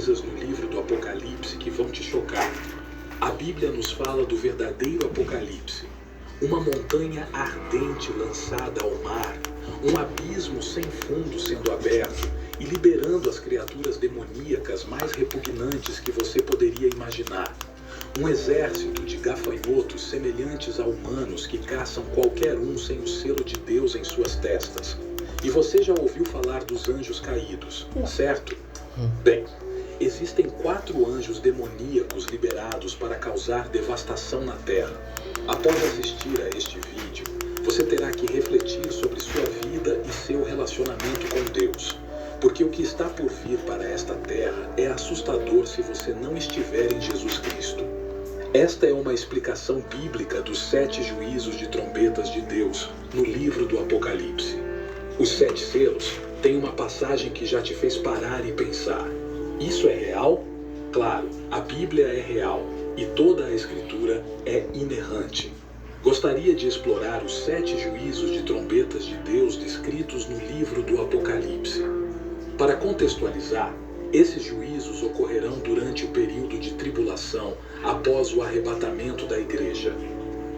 coisas no livro do Apocalipse que vão te chocar. A Bíblia nos fala do verdadeiro Apocalipse. Uma montanha ardente lançada ao mar, um abismo sem fundo sendo aberto e liberando as criaturas demoníacas mais repugnantes que você poderia imaginar. Um exército de gafanhotos semelhantes a humanos que caçam qualquer um sem o selo de Deus em suas testas. E você já ouviu falar dos anjos caídos, certo? Bem, existem 4 anjos demoníacos liberados para causar devastação na Terra. Após assistir a este vídeo, você terá que refletir sobre sua vida e seu relacionamento com Deus. Porque o que está por vir para esta terra é assustador se você não estiver em Jesus Cristo. Esta é uma explicação bíblica dos 7 juízos de trombetas de Deus no livro do Apocalipse. Os 7 selos têm uma passagem que já te fez parar e pensar. Isso é real? Claro, a Bíblia é real e toda a Escritura é inerrante. Gostaria de explorar os 7 juízos de trombetas de Deus descritos no livro do Apocalipse. Para contextualizar, esses juízos ocorrerão durante o período de tribulação após o arrebatamento da igreja.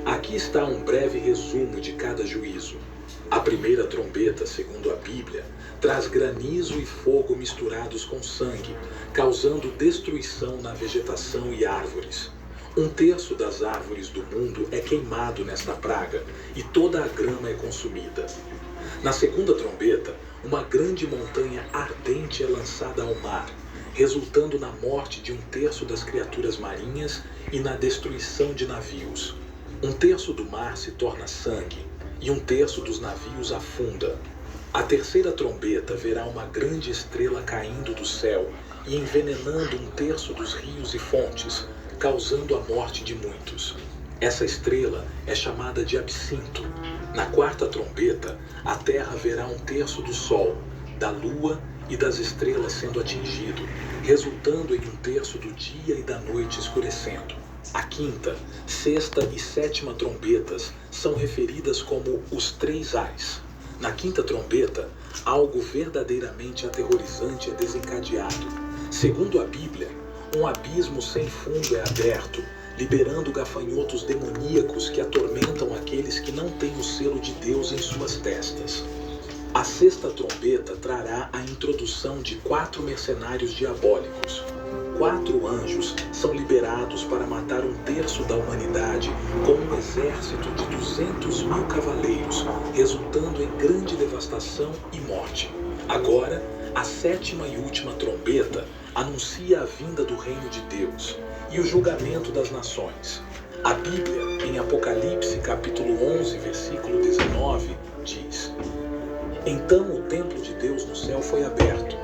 Aqui está um breve resumo de cada juízo. A primeira trombeta, segundo a Bíblia, traz granizo e fogo misturados com sangue, causando destruição na vegetação e árvores. 1/3 das árvores do mundo é queimado nesta praga e toda a grama é consumida. Na segunda trombeta, uma grande montanha ardente é lançada ao mar, resultando na morte de 1/3 das criaturas marinhas e na destruição de navios. 1/3 do mar se torna sangue e 1/3 dos navios afunda. A terceira trombeta verá uma grande estrela caindo do céu e envenenando 1/3 dos rios e fontes, causando a morte de muitos. Essa estrela é chamada de absinto. Na quarta trombeta, a terra verá 1/3 do sol, da lua e das estrelas sendo atingido, resultando em 1/3 do dia e da noite escurecendo. A quinta, sexta e sétima trombetas são referidas como os 3 ais. Na quinta trombeta, algo verdadeiramente aterrorizante é desencadeado. Segundo a Bíblia, um abismo sem fundo é aberto, liberando gafanhotos demoníacos que atormentam aqueles que não têm o selo de Deus em suas testas. A sexta trombeta trará a introdução de 4 mercenários diabólicos. 4 anjos são liberados para matar 1/3 da humanidade com um exército de 200.000 cavaleiros, resultando em grande devastação e morte. Agora, a sétima e última trombeta anuncia a vinda do reino de Deus e o julgamento das nações. A Bíblia, em Apocalipse capítulo 11, versículo 19, diz: Então o templo de Deus no céu foi aberto,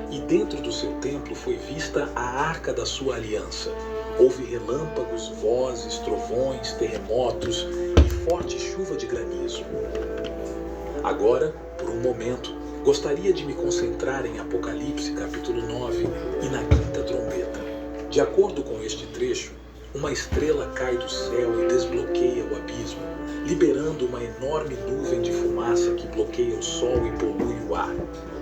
e dentro do seu templo foi vista a arca da sua aliança. Houve relâmpagos, vozes, trovões, terremotos e forte chuva de granizo. Agora, por um momento, gostaria de me concentrar em Apocalipse capítulo 9 e na quinta trombeta. De acordo com este trecho, uma estrela cai do céu e desbloqueia o abismo, liberando uma enorme nuvem de fumaça que bloqueia o sol e polui o ar.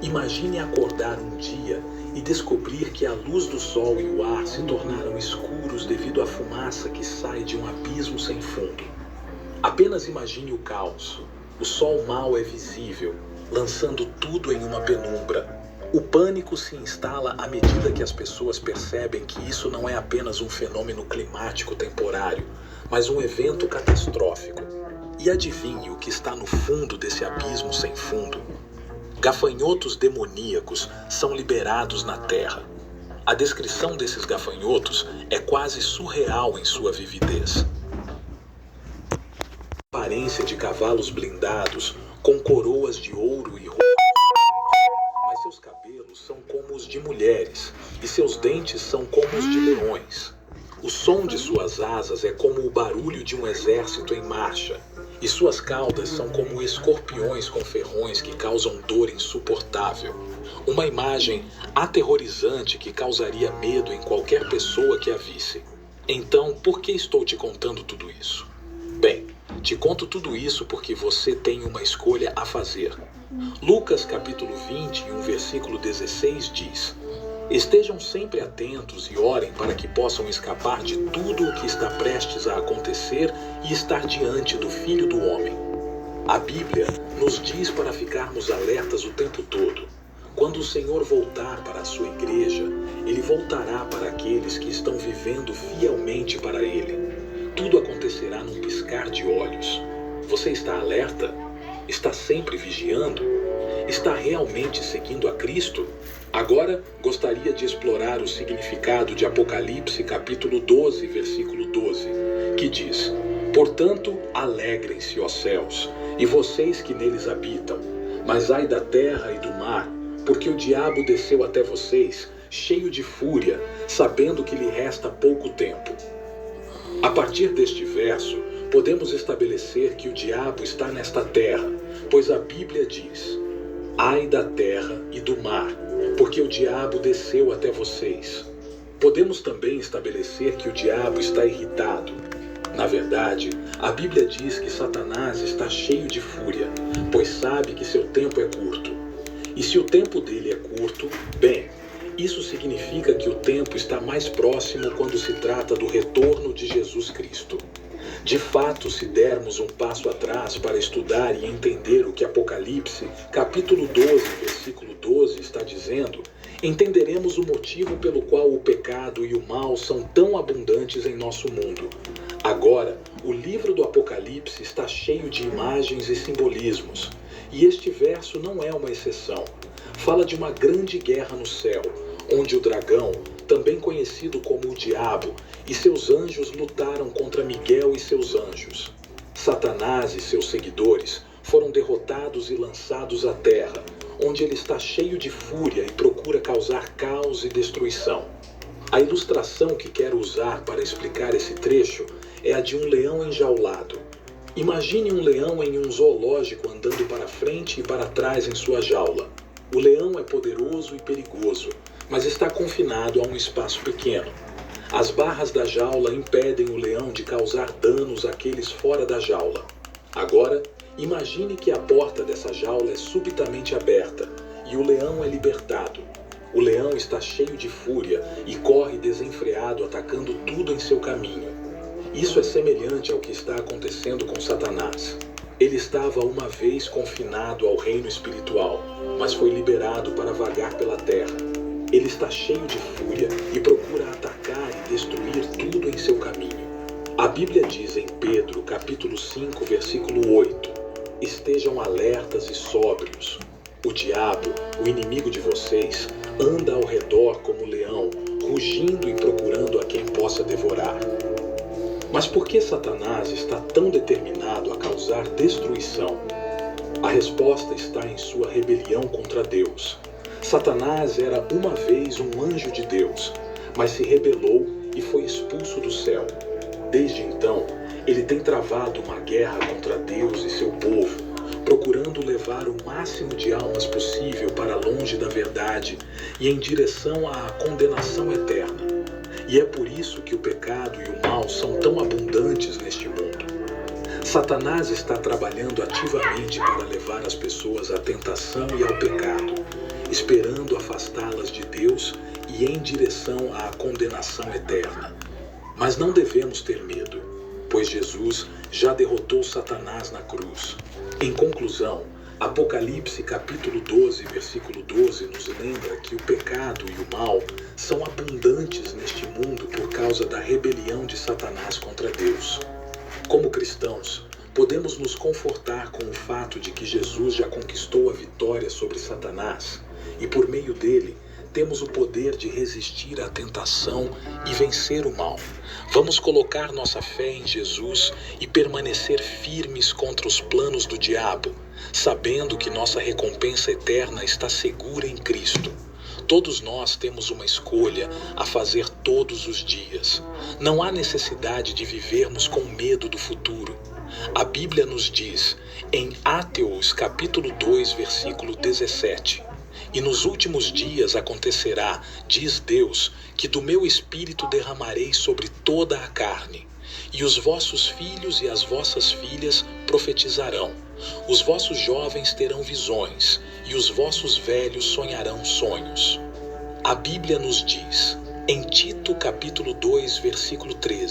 Imagine acordar um dia e descobrir que a luz do sol e o ar se tornaram escuros devido à fumaça que sai de um abismo sem fundo. Apenas imagine o caos. O sol mau é visível, lançando tudo em uma penumbra. O pânico se instala à medida que as pessoas percebem que isso não é apenas um fenômeno climático temporário, mas um evento catastrófico. E adivinhe o que está no fundo desse abismo sem fundo? Gafanhotos demoníacos são liberados na Terra. A descrição desses gafanhotos é quase surreal em sua vividez. Aparência de cavalos blindados, com coroas de ouro e roupas, mas seus cabelos são como os de mulheres, e seus dentes são como os de leões. O som de suas asas é como o barulho de um exército em marcha, e suas caudas são como escorpiões com ferrões que causam dor insuportável. Uma imagem aterrorizante que causaria medo em qualquer pessoa que a visse. Então, por que estou te contando tudo isso? Bem, te conto tudo isso porque você tem uma escolha a fazer. Lucas capítulo 20, versículo 16 diz: Estejam sempre atentos e orem para que possam escapar de tudo o que está prestes a acontecer e estar diante do Filho do Homem. A Bíblia nos diz para ficarmos alertas o tempo todo. Quando o Senhor voltar para a sua igreja, Ele voltará para aqueles que estão vivendo fielmente para Ele. Tudo acontecerá num piscar de olhos. Você está alerta? Está sempre vigiando? Está realmente seguindo a Cristo? Agora, gostaria de explorar o significado de Apocalipse capítulo 12, versículo 12, que diz: Portanto, alegrem-se, ó céus, e vocês que neles habitam, mas ai da terra e do mar, porque o diabo desceu até vocês, cheio de fúria, sabendo que lhe resta pouco tempo. A partir deste verso, podemos estabelecer que o diabo está nesta terra, pois a Bíblia diz: ai da terra e do mar, porque o diabo desceu até vocês. Podemos também estabelecer que o diabo está irritado. Na verdade, a Bíblia diz que Satanás está cheio de fúria, pois sabe que seu tempo é curto. E se o tempo dele é curto, bem, isso significa que o tempo está mais próximo quando se trata do retorno de Jesus Cristo. De fato, se dermos um passo atrás para estudar e entender o que Apocalipse, capítulo 12, versículo 12 está dizendo, entenderemos o motivo pelo qual o pecado e o mal são tão abundantes em nosso mundo. Agora, o livro do Apocalipse está cheio de imagens e simbolismos, e este verso não é uma exceção. Fala de uma grande guerra no céu, onde o dragão, também conhecido como o diabo, e seus anjos lutaram contra Miguel e seus anjos. Satanás e seus seguidores foram derrotados e lançados à terra, onde ele está cheio de fúria e procura causar caos e destruição. A ilustração que quero usar para explicar esse trecho é a de um leão enjaulado. Imagine um leão em um zoológico andando para frente e para trás em sua jaula. O leão é poderoso e perigoso, mas está confinado a um espaço pequeno. As barras da jaula impedem o leão de causar danos àqueles fora da jaula. Agora, imagine que a porta dessa jaula é subitamente aberta e o leão é libertado. O leão está cheio de fúria e corre desenfreado, atacando tudo em seu caminho. Isso é semelhante ao que está acontecendo com Satanás. Ele estava uma vez confinado ao reino espiritual, mas foi liberado para vagar pela terra. Ele está cheio de fúria e procura atacar e destruir tudo em seu caminho. A Bíblia diz em Pedro, capítulo 5, versículo 8, estejam alertas e sóbrios. O diabo, o inimigo de vocês, anda ao redor como leão, rugindo e procurando a quem possa devorar. Mas por que Satanás está tão determinado a causar destruição? A resposta está em sua rebelião contra Deus. Satanás era uma vez um anjo de Deus, mas se rebelou e foi expulso do céu. Desde então, ele tem travado uma guerra contra Deus e seu povo, procurando levar o máximo de almas possível para longe da verdade e em direção à condenação eterna. E é por isso que o pecado e o mal são tão abundantes neste mundo. Satanás está trabalhando ativamente para levar as pessoas à tentação e ao pecado, esperando afastá-las de Deus e em direção à condenação eterna. Mas não devemos ter medo, pois Jesus já derrotou Satanás na cruz. Em conclusão, Apocalipse capítulo 12, versículo 12 nos lembra que o pecado e o mal são abundantes neste mundo por causa da rebelião de Satanás contra Deus. Como cristãos, podemos nos confortar com o fato de que Jesus já conquistou a vitória sobre Satanás e por meio dele temos o poder de resistir à tentação e vencer o mal. Vamos colocar nossa fé em Jesus e permanecer firmes contra os planos do diabo, sabendo que nossa recompensa eterna está segura em Cristo. Todos nós temos uma escolha a fazer todos os dias. Não há necessidade de vivermos com medo do futuro. A Bíblia nos diz, em Ateus capítulo 2, versículo 17, e nos últimos dias acontecerá, diz Deus, que do meu espírito derramarei sobre toda a carne, e os vossos filhos e as vossas filhas profetizarão, os vossos jovens terão visões, e os vossos velhos sonharão sonhos. A Bíblia nos diz, em Tito capítulo 2, versículo 13,